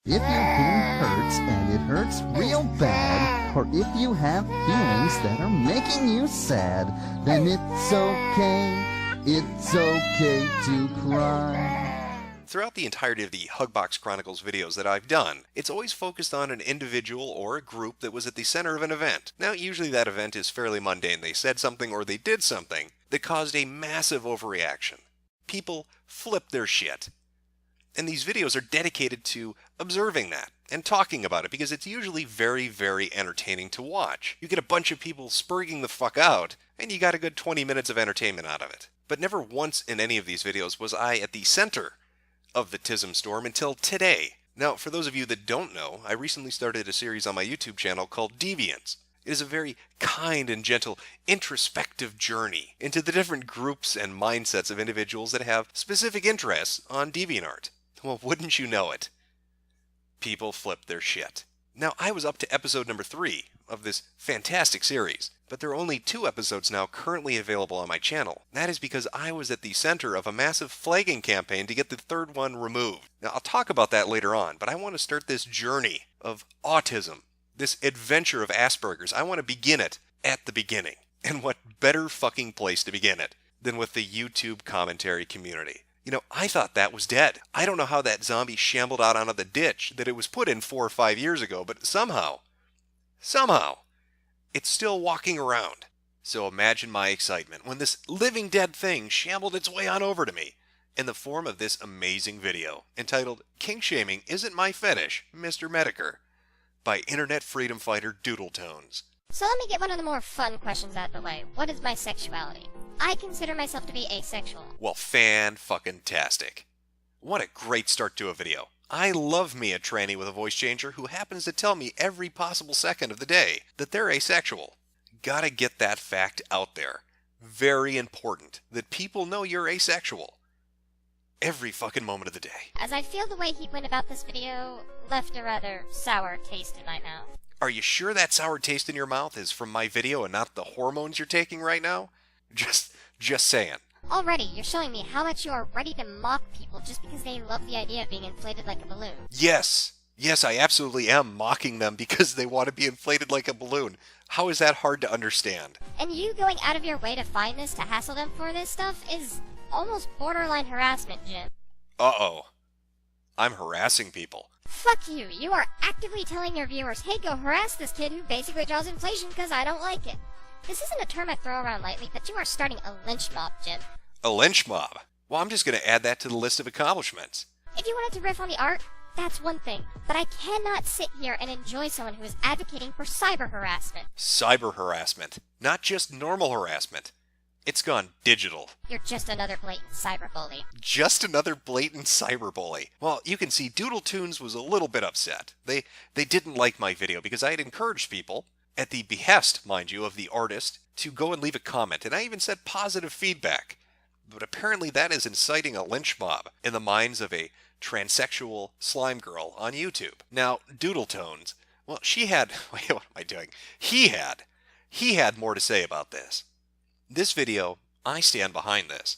If your pain hurts and it hurts real bad, or if you have feelings that are making you sad, then it's okay to cry. Throughout the entirety of the Hugbox Chronicles videos that I've done, it's always focused on an individual or a group that was at the center of an event. Now, usually that event is fairly mundane. They said something or they did something that caused a massive overreaction. People flipped their shit. And these videos are dedicated to observing that and talking about it because it's usually very, very entertaining to watch. You get a bunch of people spurging the fuck out and you got a good 20 minutes of entertainment out of it. But never once in any of these videos was I at the center of the Tism storm until today. Now, for those of you that don't know, I recently started a series on my YouTube channel called Deviants. It is a very kind and gentle introspective journey into the different groups and mindsets of individuals that have specific interests on DeviantArt. Well, wouldn't you know it? People flipped their shit. Now, I was up to episode number 3 of this fantastic series, but there are only 2 episodes now currently available on my channel. That is because I was at the center of a massive flagging campaign to get the 3rd one removed. Now, I'll talk about that later on, but I want to start this journey of autism, this adventure of Asperger's. I want to begin it at the beginning. And what better fucking place to begin it than with the YouTube commentary community? You know, I thought that was dead. I don't know how that zombie shambled out onto the ditch that it was put in 4 or 5 years ago, but somehow, it's still walking around. So imagine my excitement when this living dead thing shambled its way on over to me in the form of this amazing video entitled "Kink Shaming Isn't My Fetish, Mister Metokur" by internet freedom fighter Doodletones. So let me get one of the more fun questions out of the way. What is my sexuality? I consider myself to be asexual. Well, fan-fucking-tastic. What a great start to a video. I love me a tranny with a voice changer who happens to tell me every possible second of the day that they're asexual. Gotta get that fact out there. Very important that people know you're asexual. Every fucking moment of the day. As I feel the way he went about this video left a rather sour taste in my mouth. Are you sure that sour taste in your mouth is from my video and not the hormones you're taking right now? Just saying. Already, you're showing me how much you are ready to mock people just because they love the idea of being inflated like a balloon. Yes, I absolutely am mocking them because they want to be inflated like a balloon. How is that hard to understand? And you going out of your way to find this, to hassle them for this stuff, is almost borderline harassment, Jim. Uh-oh. I'm harassing people. Fuck you. You are actively telling your viewers, hey, go harass this kid who basically draws inflation because I don't like it. This isn't a term I throw around lightly, but you are starting a lynch mob, Jim. A lynch mob? Well, I'm just going to add that to the list of accomplishments. If you wanted to riff on the art, that's one thing. But I cannot sit here and enjoy someone who is advocating for cyber harassment. Cyber harassment. Not just normal harassment. It's gone digital. You're just another blatant cyberbully. Just another blatant cyberbully. Well, you can see Doodletoons was a little bit upset. They didn't like my video because I had encouraged people, at the behest, mind you, of the artist, to go and leave a comment, and I even said positive feedback. But apparently that is inciting a lynch mob in the minds of a transsexual slime girl on YouTube. Now, Doodletones, well, she had, wait, what am I doing? He had more to say about this. This video, I stand behind this.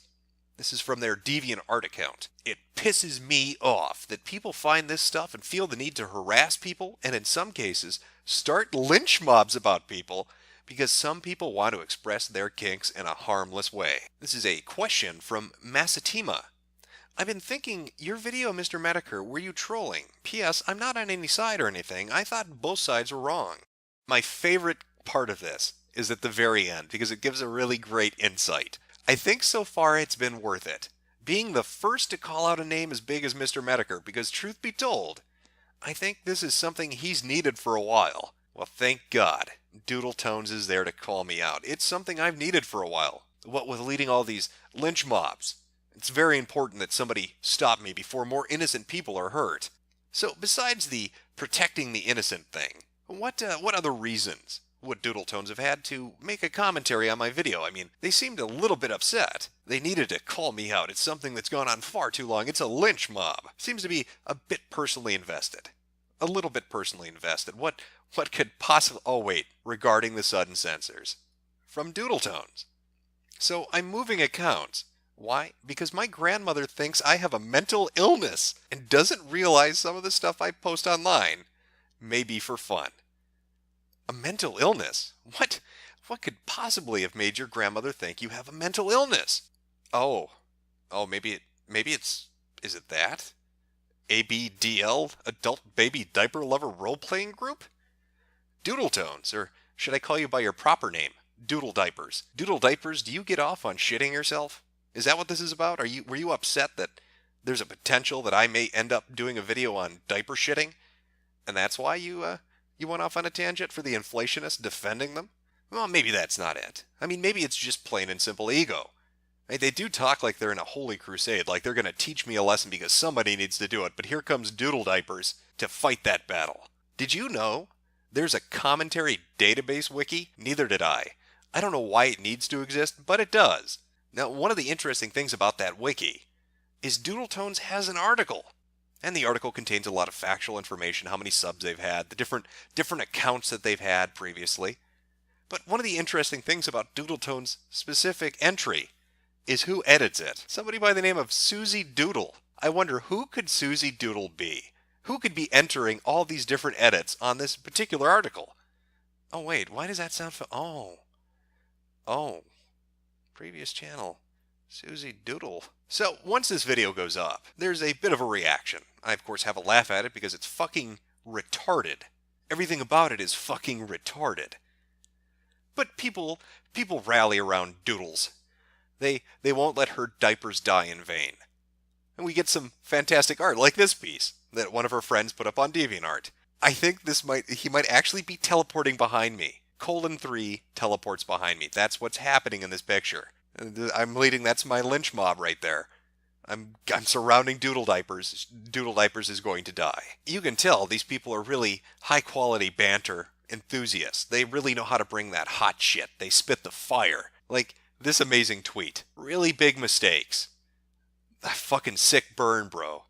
This is from their DeviantArt account. It pisses me off that people find this stuff and feel the need to harass people, and in some cases, start lynch mobs about people because some people want to express their kinks in a harmless way. This is a question from Masatima. I've been thinking, your video, Mr. Metokur, were you trolling? P.S. I'm not on any side or anything. I thought both sides were wrong. My favorite part of this is at the very end because it gives a really great insight. I think so far it's been worth it. Being the first to call out a name as big as Mr. Metokur, because truth be told, I think this is something he's needed for a while. Well, thank God, Doodletones is there to call me out. It's something I've needed for a while. What with leading all these lynch mobs, it's very important that somebody stop me before more innocent people are hurt. So, besides the protecting the innocent thing, what other reasons would Doodletones have had to make a commentary on my video? I mean, they seemed a little bit upset. They needed to call me out. It's something that's gone on far too long. It's a lynch mob. Seems to be a bit personally invested. A little bit personally invested. What could possibly... Oh, wait. Regarding the sudden censors. From Doodletones. So, I'm moving accounts. Why? Because my grandmother thinks I have a mental illness and doesn't realize some of the stuff I post online may be for fun. A mental illness? What? What could possibly have made your grandmother think you have a mental illness? Oh, maybe it's, is it that? ABDL, Adult Baby Diaper Lover Role-Playing Group? Doodle Tones, or should I call you by your proper name? Doodle Diapers. Doodle Diapers, do you get off on shitting yourself? Is that what this is about? Were you upset that there's a potential that I may end up doing a video on diaper shitting? And that's why you went off on a tangent for the inflationists defending them? Well, maybe that's not it. I mean, maybe it's just plain and simple ego. They do talk like they're in a holy crusade, like they're going to teach me a lesson because somebody needs to do it, but here comes Doodle Diapers to fight that battle. Did you know there's a commentary database wiki? Neither did I. I don't know why it needs to exist, but it does. Now, one of the interesting things about that wiki is Doodle Tones has an article. And the article contains a lot of factual information, how many subs they've had, the different accounts that they've had previously. But one of the interesting things about Doodle Tones' specific entry is who edits it. Somebody by the name of Susie Doodle. I wonder, who could Susie Doodle be? Who could be entering all these different edits on this particular article? Oh wait, why does that sound Oh. Previous channel. Susie Doodle. So, once this video goes up, there's a bit of a reaction. I, of course, have a laugh at it because it's fucking retarded. Everything about it is fucking retarded. But people rally around Doodles. They won't let her diapers die in vain. And we get some fantastic art, like this piece, that one of her friends put up on DeviantArt. I think he might actually be teleporting behind me. 3 teleports behind me. That's what's happening in this picture. That's my lynch mob right there. I'm surrounding Doodle Diapers. Doodle Diapers is going to die. You can tell these people are really high quality banter enthusiasts. They really know how to bring that hot shit. They spit the fire. Like this amazing tweet. Really big mistakes. A fucking sick burn, bro.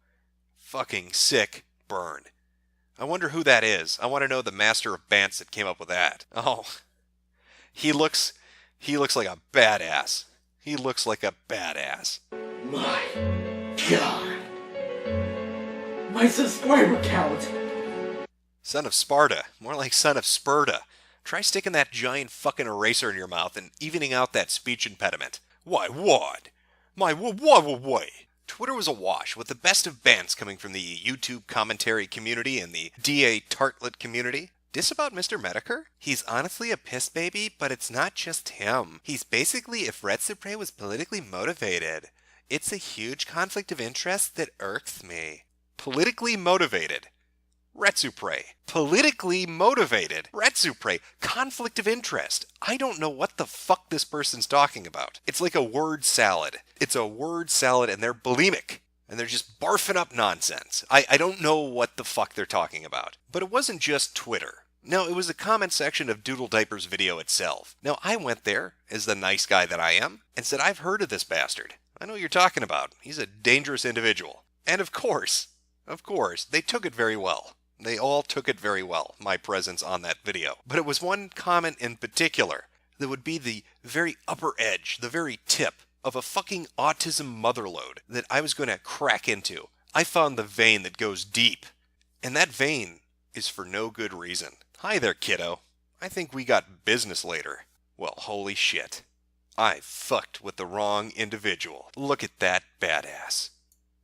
Fucking sick burn. I wonder who that is. I want to know the master of bants that came up with that. Oh. He looks like a badass. He looks like a badass. My God. My subscriber count. Son of Sparta. More like son of Sparta. Try sticking that giant fucking eraser in your mouth and evening out that speech impediment. Why, what? My what? Twitter was awash with the best of bants coming from the YouTube commentary community and the DA Tartlet community. This about Mister Metokur? He's honestly a piss baby, but it's not just him. He's basically if Retsupre was politically motivated. It's a huge conflict of interest that irks me. Politically motivated. Retsupre. Politically motivated. Retsupre. Conflict of interest. I don't know what the fuck this person's talking about. It's like a word salad. It's a word salad and they're bulimic. And they're just barfing up nonsense. I don't know what the fuck they're talking about. But it wasn't just Twitter. No, it was the comment section of Doodle Diapers' video itself. Now, I went there, as the nice guy that I am, and said, I've heard of this bastard. I know what you're talking about. He's a dangerous individual. And of course, they took it very well. They all took it very well, my presence on that video. But it was one comment in particular that would be the very upper edge, the very tip of a fucking autism motherlode that I was going to crack into. I found the vein that goes deep. And that vein is for no good reason. Hi there, kiddo. I think we got business later. Well, holy shit. I fucked with the wrong individual. Look at that badass.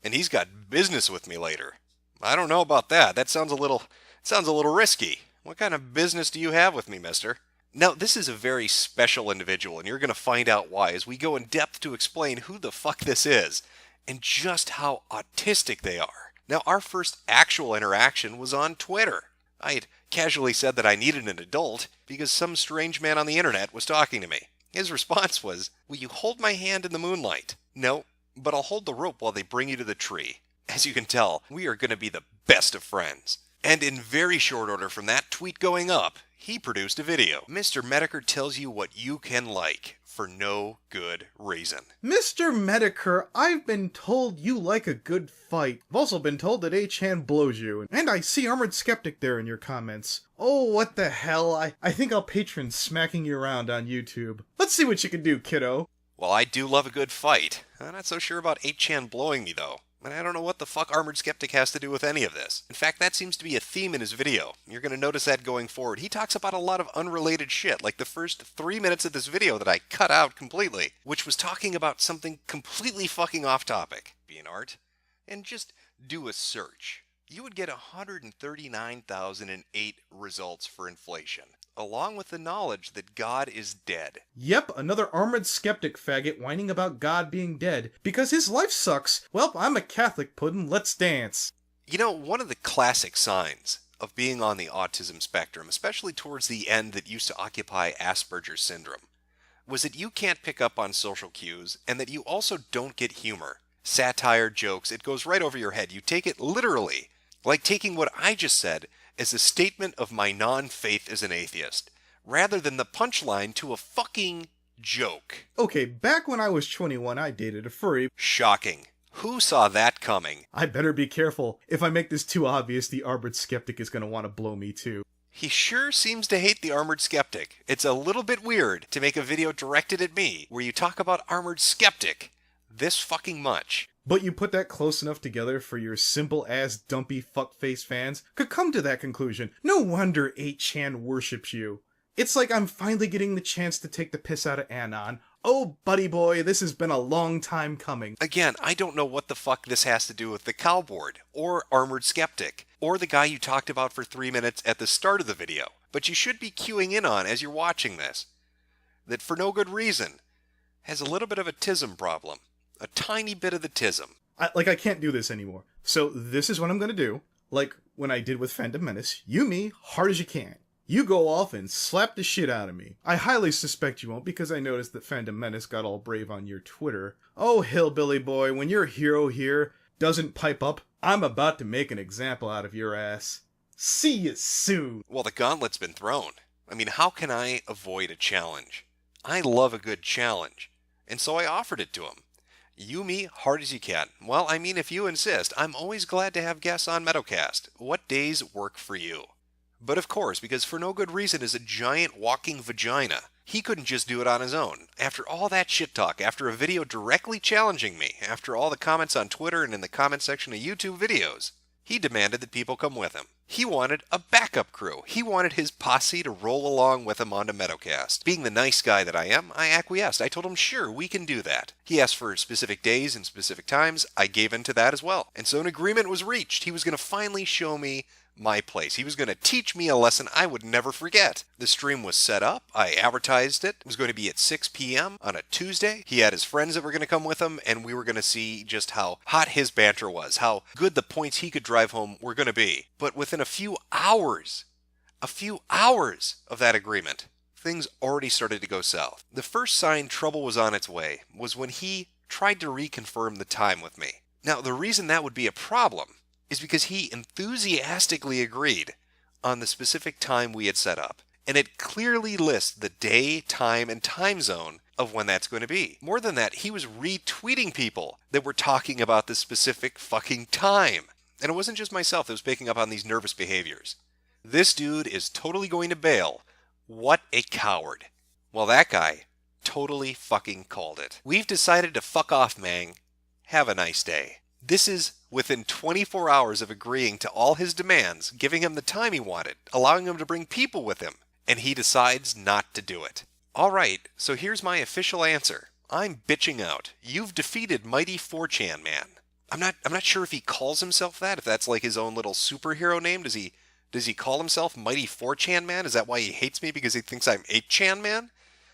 And he's got business with me later. I don't know about that. That sounds a little risky. What kind of business do you have with me, mister? Now, this is a very special individual, and you're going to find out why as we go in depth to explain who the fuck this is and just how autistic they are. Now, our first actual interaction was on Twitter. I had casually said that I needed an adult because some strange man on the internet was talking to me. His response was, "Will you hold my hand in the moonlight?" "No, but I'll hold the rope while they bring you to the tree." As you can tell, we are going to be the best of friends. And in very short order from that tweet going up, he produced a video. Mr. Metokur tells you what you can like for no good reason. Mr. Metokur, I've been told you like a good fight. I've also been told that H-Han blows you. And I see Armored Skeptic there in your comments. Oh, what the hell. I think I'll patron smacking you around on YouTube. Let's see what you can do, kiddo. Well, I do love a good fight. I'm not so sure about 8chan blowing me, though. And I don't know what the fuck Armored Skeptic has to do with any of this. In fact, that seems to be a theme in his video. You're going to notice that going forward. He talks about a lot of unrelated shit, like the first 3 minutes of this video that I cut out completely, which was talking about something completely fucking off topic. Be an art. And just do a search. You would get 139,008 results for inflation, along with the knowledge that God is dead. Yep, another armored skeptic faggot whining about God being dead because his life sucks. Well, I'm a Catholic puddin', let's dance. You know, one of the classic signs of being on the autism spectrum, especially towards the end that used to occupy Asperger's syndrome, was that you can't pick up on social cues and that you also don't get humor. Satire, jokes, it goes right over your head. You take it literally, like taking what I just said as a statement of my non-faith as an atheist, rather than the punchline to a fucking joke. Okay, back when I was 21, I dated a furry. Shocking. Who saw that coming? I better be careful. If I make this too obvious, the armored skeptic is gonna want to blow me too. He sure seems to hate the Armored Skeptic. It's a little bit weird to make a video directed at me where you talk about Armored Skeptic this fucking much. But you put that close enough together for your simple-ass dumpy fuckface fans could come to that conclusion. No wonder 8chan worships you. It's like I'm finally getting the chance to take the piss out of Anon. Oh, buddy boy, this has been a long time coming. Again, I don't know what the fuck this has to do with the cowboard, or Armored Skeptic, or the guy you talked about for 3 minutes at the start of the video. But you should be queuing in on as you're watching this, that for no good reason, has a little bit of a Tism problem. A tiny bit of the Tism. I can't do this anymore. So this is what I'm gonna do. Like when I did with Phantom Menace. You me, hard as you can. You go off and slap the shit out of me. I highly suspect you won't because I noticed that Phantom Menace got all brave on your Twitter. Oh, hillbilly boy, when your hero here doesn't pipe up, I'm about to make an example out of your ass. See you soon. Well, the gauntlet's been thrown. I mean, how can I avoid a challenge? I love a good challenge. And so I offered it to him. You me, hard as you can. Well, I mean, if you insist, I'm always glad to have guests on Metocast. What days work for you? But of course, because for no good reason is a giant walking vagina, he couldn't just do it on his own. After all that shit talk, after a video directly challenging me, after all the comments on Twitter and in the comment section of YouTube videos, he demanded that people come with him. He wanted a backup crew. He wanted his posse to roll along with him onto Metocast. Being the nice guy that I am, I acquiesced. I told him, sure, we can do that. He asked for specific days and specific times. I gave in to that as well. And so an agreement was reached. He was going to finally show me my place. He was going to teach me a lesson I would never forget. The stream was set up. I advertised it. It was going to be at 6 p.m. on a Tuesday. He had his friends that were going to come with him, and we were going to see just how hot his banter was, how good the points he could drive home were going to be. But within a few hours of that agreement, things already started to go south. The first sign trouble was on its way was when he tried to reconfirm the time with me. Now, the reason that would be a problem is because he enthusiastically agreed on the specific time we had set up. And it clearly lists the day, time, and time zone of when that's going to be. More than that, he was retweeting people that were talking about the specific fucking time. And it wasn't just myself that was picking up on these nervous behaviors. This dude is totally going to bail. What a coward. Well, that guy totally fucking called it. We've decided to fuck off, Mang. Have a nice day. This is within 24 hours of agreeing to all his demands, giving him the time he wanted, allowing him to bring people with him, and he decides not to do it. Alright, so here's my official answer. I'm bitching out. You've defeated Mighty 4chan Man. I'm not sure if he calls himself that, if that's like his own little superhero name. Does he call himself Mighty 4chan Man? Is that why he hates me, because he thinks I'm 8chan Man?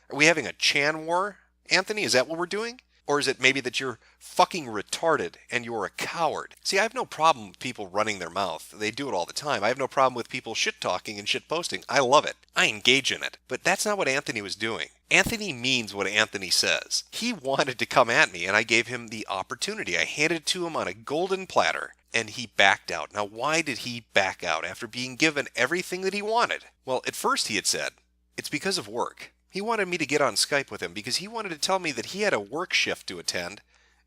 Are we having a Chan war, Anthony? Is that what we're doing? Or is it maybe that you're fucking retarded and you're a coward? See, I have no problem with people running their mouth. They do it all the time. I have no problem with people shit-talking and shit-posting. I love it. I engage in it. But that's not what Anthony was doing. Anthony means what Anthony says. He wanted to come at me, and I gave him the opportunity. I handed it to him on a golden platter, and he backed out. Now, why did he back out after being given everything that he wanted? Well, at first he had said, it's because of work. He wanted me to get on Skype with him because he wanted to tell me that he had a work shift to attend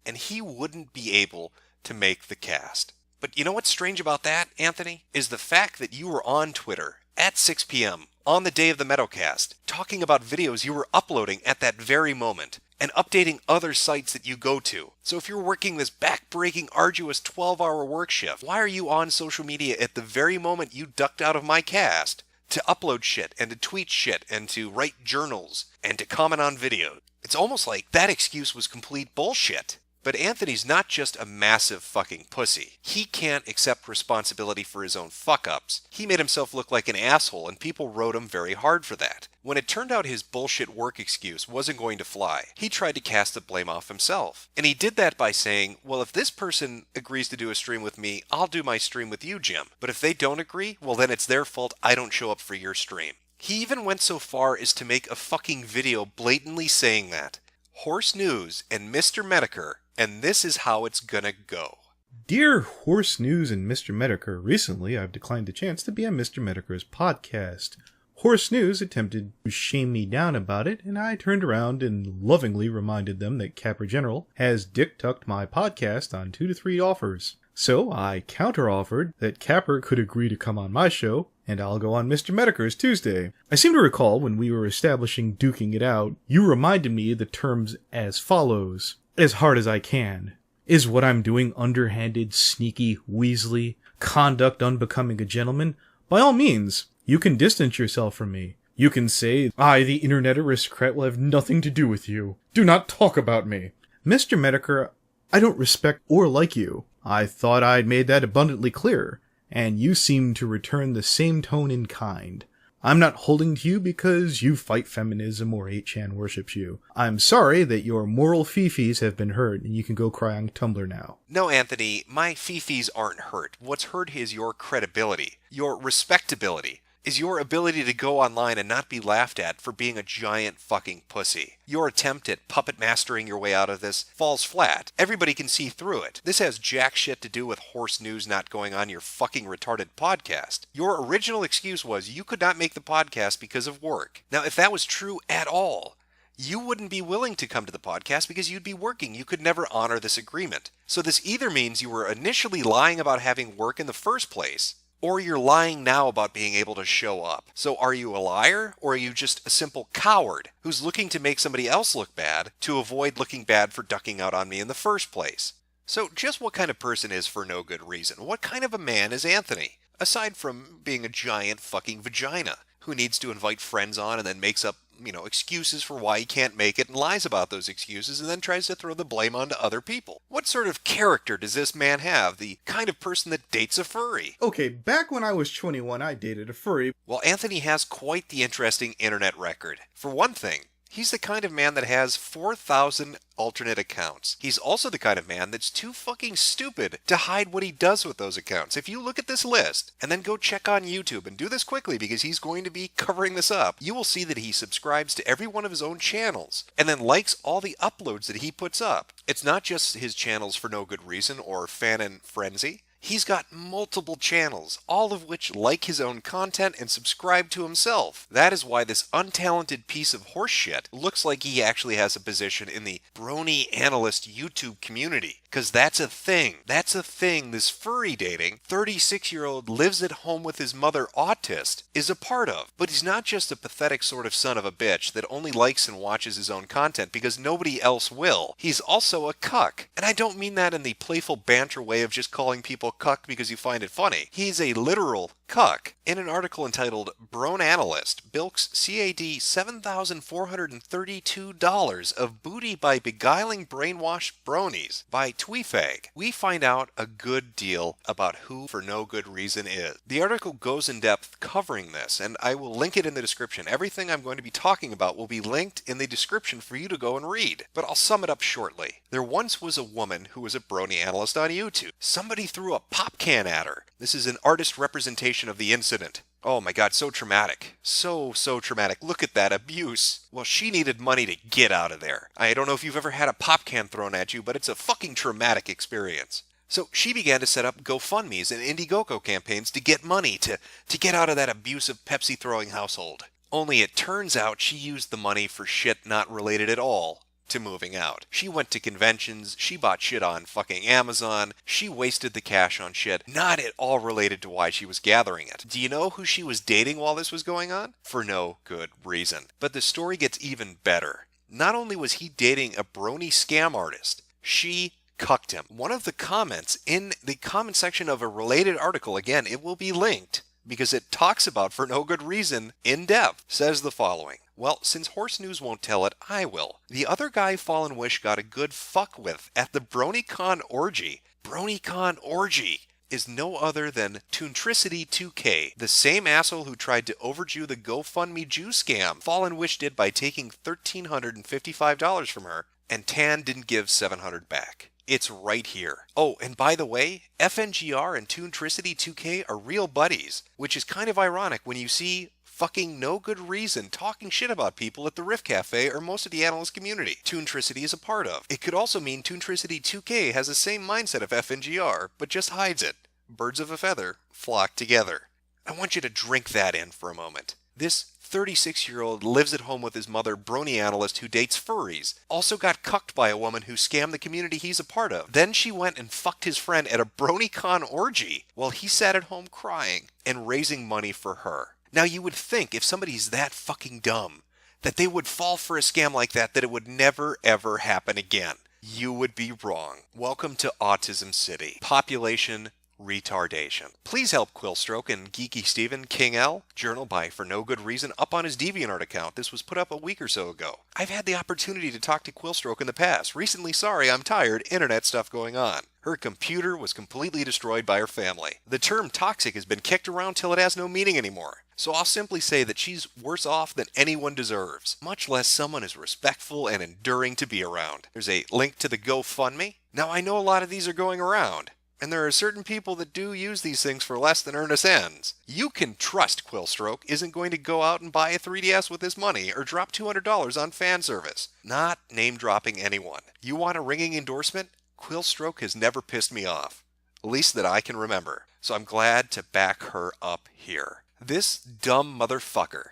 and he wouldn't be able to make the cast. But you know what's strange about that, Anthony? Is the fact that you were on Twitter at 6 p.m. on the day of the Metocast, talking about videos you were uploading at that very moment, and updating other sites that you go to. So if you're working this back-breaking, arduous 12-hour work shift, why are you on social media at the very moment you ducked out of my cast to upload shit and to tweet shit and to write journals and to comment on videos? It's almost like that excuse was complete bullshit. But Anthony's not just a massive fucking pussy. He can't accept responsibility for his own fuck-ups. He made himself look like an asshole, and people wrote him very hard for that. When it turned out his bullshit work excuse wasn't going to fly, he tried to cast the blame off himself. And he did that by saying, well, if this person agrees to do a stream with me, I'll do my stream with you, Jim. But if they don't agree, well, then it's their fault I don't show up for your stream. He even went so far as to make a fucking video blatantly saying that. Horse News and Mister Metokur, and this is how it's gonna go. Dear Horse News and Mr. Metokur, recently I've declined the chance to be on Mr. Metokur's podcast. Horse News attempted to shame me down about it, and I turned around and lovingly reminded them that Capper General has dick-tucked my podcast on 2 to 3 offers. So I counter-offered that Capper could agree to come on my show, and I'll go on Mr. Metokur's Tuesday. I seem to recall when we were establishing Duking It Out, you reminded me the terms as follows. As hard as I can. Is what I'm doing underhanded, sneaky, weaselly, conduct unbecoming a gentleman? By all means, you can distance yourself from me. You can say, I, the internet aristocrat, will have nothing to do with you. Do not talk about me. Mr. Metokur, I don't respect or like you. I thought I'd made that abundantly clear, and you seem to return the same tone in kind. I'm not holding to you because you fight feminism or 8chan worships you. I'm sorry that your moral fifis have been hurt and you can go cry on Tumblr now. No, Anthony, my fifis aren't hurt. What's hurt is your credibility, your respectability, is your ability to go online and not be laughed at for being a giant fucking pussy. Your attempt at puppet mastering your way out of this falls flat. Everybody can see through it. This has jack shit to do with Horse News not going on your fucking retarded podcast. Your original excuse was you could not make the podcast because of work. Now, if that was true at all, you wouldn't be willing to come to the podcast because you'd be working. You could never honor this agreement. So this either means you were initially lying about having work in the first place, or you're lying now about being able to show up. So are you a liar, or are you just a simple coward who's looking to make somebody else look bad to avoid looking bad for ducking out on me in the first place? So just what kind of person is for no good reason? What kind of a man is Anthony? Aside from being a giant fucking vagina who needs to invite friends on and then makes up, excuses for why he can't make it and lies about those excuses and then tries to throw the blame onto other people. What sort of character does this man have? The kind of person that dates a furry. Okay, back when I was 21, I dated a furry. Well, Anthony has quite the interesting internet record. For one thing, he's the kind of man that has 4,000 alternate accounts. He's also the kind of man that's too fucking stupid to hide what he does with those accounts. If you look at this list and then go check on YouTube, and do this quickly because he's going to be covering this up, you will see that he subscribes to every one of his own channels and then likes all the uploads that he puts up. It's not just his channels for no good reason or fan and frenzy. He's got multiple channels, all of which like his own content and subscribe to himself. That is why this untalented piece of horseshit looks like he actually has a position in the brony analyst YouTube community. Because that's a thing. That's a thing this furry dating, 36-year-old lives at home with his mother autist is a part of. But he's not just a pathetic sort of son of a bitch that only likes and watches his own content because nobody else will. He's also a cuck. And I don't mean that in the playful banter way of just calling people cuck because you find it funny. He's a literal cuck. In an article entitled Brone Analyst Bilks CAD $7,432 of booty by beguiling brainwashed bronies by Tweefag, we find out a good deal about who for no good reason is. The article goes in depth covering this, and I will link it in the description. Everything I'm going to be talking about will be linked in the description for you to go and read. But I'll sum it up shortly. There once was a woman who was a brony analyst on YouTube. Somebody threw a pop can at her. This is an artist representation of the incident. Oh my god, so traumatic. So traumatic. Look at that abuse. Well, she needed money to get out of there. I don't know if you've ever had a pop can thrown at you, but it's a fucking traumatic experience. So she began to set up GoFundMes and Indiegogo campaigns to get money to get out of that abusive Pepsi-throwing household. Only it turns out she used the money for shit not related at all to moving out. She went to conventions, she bought shit on fucking Amazon, she wasted the cash on shit, not at all related to why she was gathering it. Do you know who she was dating while this was going on? For no good reason. But the story gets even better. Not only was he dating a brony scam artist, she cucked him. One of the comments in the comment section of a related article, again, it will be linked because it talks about For No Good Reason in depth, says the following. Well, since Horse News won't tell it, I will. The other guy Fallen Wish got a good fuck with at the BronyCon orgy. BronyCon orgy is no other than Toontricity 2K, the same asshole who tried to overdo the GoFundMe Jew scam Fallen Wish did by taking $1,355 from her, and Tan didn't give $700 back. It's right here. Oh, and by the way, FNGR and Toontricity 2K are real buddies, which is kind of ironic when you see fucking No Good Reason talking shit about people at the Riff Cafe or most of the analyst community Toontricity is a part of. It could also mean Toontricity 2K has the same mindset of FNGR, but just hides it. Birds of a feather flock together. I want you to drink that in for a moment. This 36-year-old lives at home with his mother, brony analyst who dates furries. Also got cucked by a woman who scammed the community he's a part of. Then she went and fucked his friend at a BronyCon orgy while he sat at home crying and raising money for her. Now you would think if somebody's that fucking dumb that they would fall for a scam like that it would never ever happen again. You would be wrong. Welcome to Autism City. Population retardation. Please help Quillstroke and Geeky Steven King L. Journal by For No Good Reason up on his DeviantArt account. This was put up a week or so ago. I've had the opportunity to talk to Quillstroke in the past. Recently, sorry, I'm tired, internet stuff going on. Her computer was completely destroyed by her family. The term toxic has been kicked around till it has no meaning anymore. So I'll simply say that she's worse off than anyone deserves, much less someone as respectful and enduring to be around. There's a link to the GoFundMe. Now I know a lot of these are going around, and there are certain people that do use these things for less than earnest ends. You can trust Quillstroke isn't going to go out and buy a 3DS with his money or drop $200 on fan service. Not name-dropping anyone. You want a ringing endorsement? Quillstroke has never pissed me off, at least that I can remember. So I'm glad to back her up here. This dumb motherfucker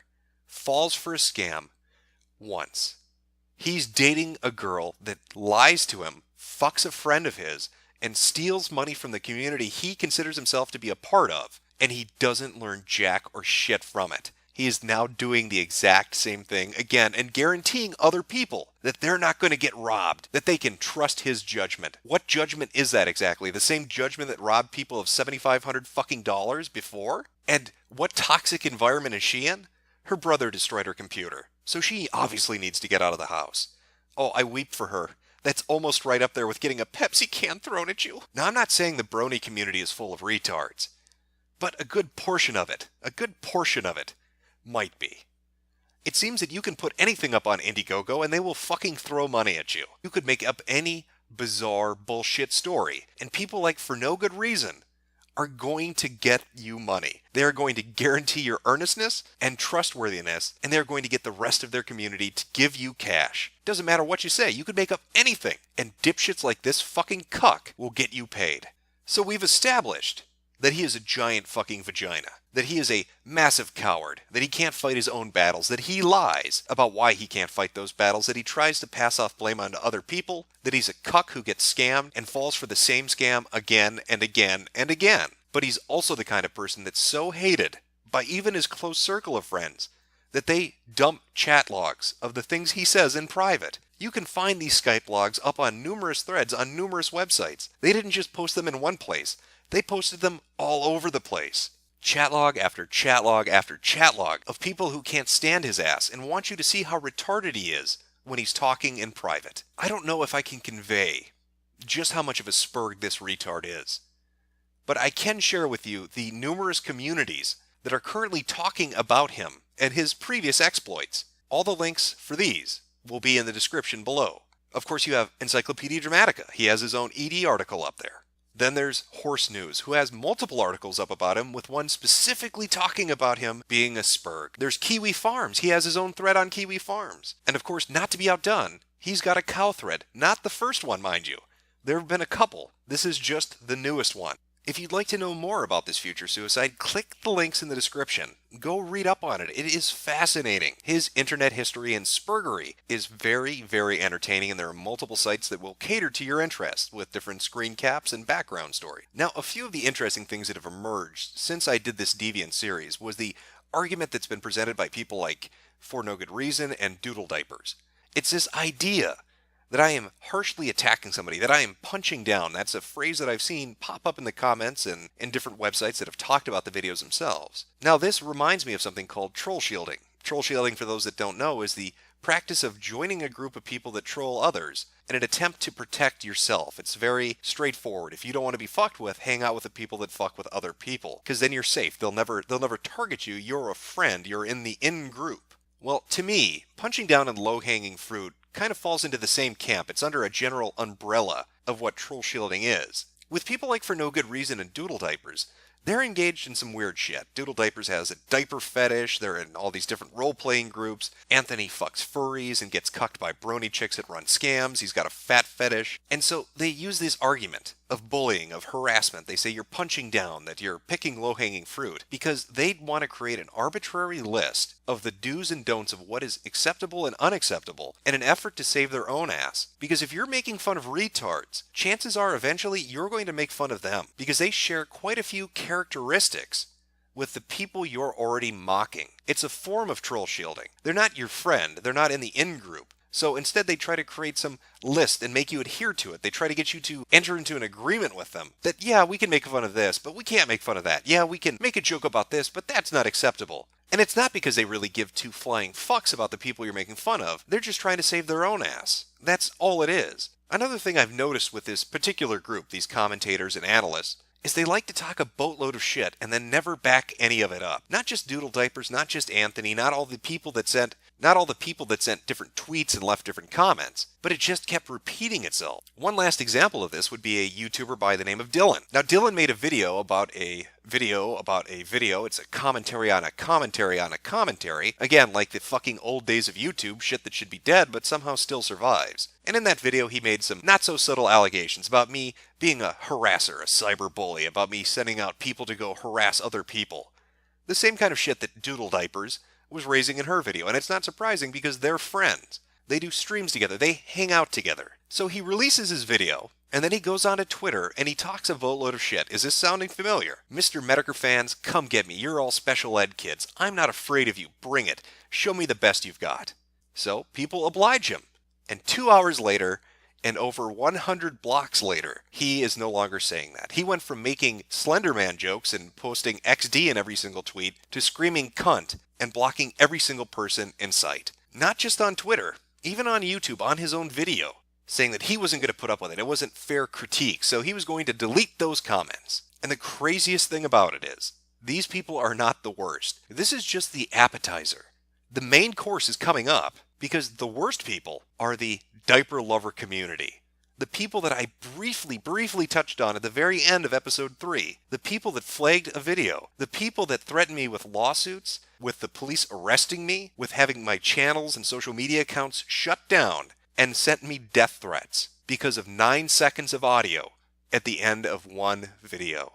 falls for a scam once. He's dating a girl that lies to him, fucks a friend of his, and steals money from the community he considers himself to be a part of, and he doesn't learn jack or shit from it. He is now doing the exact same thing again and guaranteeing other people that they're not going to get robbed, that they can trust his judgment. What judgment is that exactly? The same judgment that robbed people of $7,500 fucking dollars before? And what toxic environment is she in? Her brother destroyed her computer, so she obviously needs to get out of the house. Oh, I weep for her. That's almost right up there with getting a Pepsi can thrown at you. Now, I'm not saying the brony community is full of retards, but a good portion of it might be. It seems that you can put anything up on Indiegogo and they will fucking throw money at you. You could make up any bizarre bullshit story, and people like For No Good Reason are going to get you money. They are going to guarantee your earnestness and trustworthiness, and they're going to get the rest of their community to give you cash. Doesn't matter what you say, you could make up anything, and dipshits like this fucking cuck will get you paid. So we've established that he is a giant fucking vagina, that he is a massive coward, that he can't fight his own battles, that he lies about why he can't fight those battles, that he tries to pass off blame onto other people, that he's a cuck who gets scammed and falls for the same scam again and again and again. But he's also the kind of person that's so hated by even his close circle of friends that they dump chat logs of the things he says in private. You can find these Skype logs up on numerous threads on numerous websites. They didn't just post them in one place. They posted them all over the place. Chat log after chat log after chat log of people who can't stand his ass and want you to see how retarded he is when he's talking in private. I don't know if I can convey just how much of a spurg this retard is, but I can share with you the numerous communities that are currently talking about him and his previous exploits. All the links for these will be in the description below. Of course, you have Encyclopedia Dramatica. He has his own ED article up there. Then there's Horse News, who has multiple articles up about him, with one specifically talking about him being a spurg. There's Kiwi Farms. He has his own thread on Kiwi Farms. And of course, not to be outdone, he's got a cow thread. Not the first one, mind you. There have been a couple. This is just the newest one. If you'd like to know more about this future suicide, click the links in the description. Go read up on it. It is fascinating. His internet history and spurgery is very, very entertaining, and there are multiple sites that will cater to your interests with different screen caps and background story. Now, a few of the interesting things that have emerged since I did this Deviant series was the argument that's been presented by people like For No Good Reason and Doodle Diapers. It's this idea that I am harshly attacking somebody, that I am punching down. That's a phrase that I've seen pop up in the comments and in different websites that have talked about the videos themselves. Now, this reminds me of something called troll shielding. Troll shielding, for those that don't know, is the practice of joining a group of people that troll others in an attempt to protect yourself. It's very straightforward. If you don't want to be fucked with, hang out with the people that fuck with other people, because then you're safe. They'll never target you. You're a friend. You're in the in-group. Well, to me, punching down on low-hanging fruit kind of falls into the same camp. It's under a general umbrella of what troll shielding is. With people like For No Good Reason and Doodle Diapers, they're engaged in some weird shit. Doodle Diapers has a diaper fetish. They're in all these different role-playing groups. Anthony fucks furries and gets cucked by brony chicks that run scams. He's got a fat fetish. And so they use this argument of bullying, of harassment. They say you're punching down, that you're picking low-hanging fruit, because they want to create an arbitrary list of the do's and don'ts of what is acceptable and unacceptable in an effort to save their own ass. Because if you're making fun of retards, chances are eventually you're going to make fun of them, because they share quite a few characteristics with the people you're already mocking. It's a form of troll shielding. They're not your friend. They're not in the in-group. So instead they try to create some list and make you adhere to it. They try to get you to enter into an agreement with them that, yeah, we can make fun of this, but we can't make fun of that. Yeah, we can make a joke about this, but that's not acceptable. And it's not because they really give two flying fucks about the people you're making fun of. They're just trying to save their own ass. That's all it is. Another thing I've noticed with this particular group, these commentators and analysts, is they like to talk a boatload of shit and then never back any of it up. Not just Doodle Diapers, not just Anthony, not all the people that sent different tweets and left different comments, but it just kept repeating itself. One last example of this would be a YouTuber by the name of Dylan. Now, Dylan made a video about a video about a video. It's a commentary on a commentary on a commentary. Again, like the fucking old days of YouTube, shit that should be dead but somehow still survives. And in that video, he made some not-so-subtle allegations about me being a harasser, a cyberbully, about me sending out people to go harass other people. The same kind of shit that Doodle Diapers was raising in her video, and it's not surprising because they're friends. They do streams together. They hang out together. So he releases his video, and then he goes on to Twitter, and he talks a boatload of shit. Is this sounding familiar? Mister Metokur fans, come get me. You're all special ed kids. I'm not afraid of you. Bring it. Show me the best you've got. So people oblige him. And 2 hours later, and over 100 blocks later, he is no longer saying that. He went from making Slenderman jokes and posting XD in every single tweet to screaming cunt and blocking every single person in sight. Not just on Twitter, even on YouTube, on his own video, saying that he wasn't going to put up with it. It wasn't fair critique, so he was going to delete those comments. And the craziest thing about it is, these people are not the worst. This is just the appetizer. The main course is coming up, because the worst people are the diaper lover community. The people that I briefly touched on at the very end of episode 3. The people that flagged a video. The people that threatened me with lawsuits, with the police arresting me, with having my channels and social media accounts shut down, and sent me death threats because of 9 seconds of audio at the end of one video.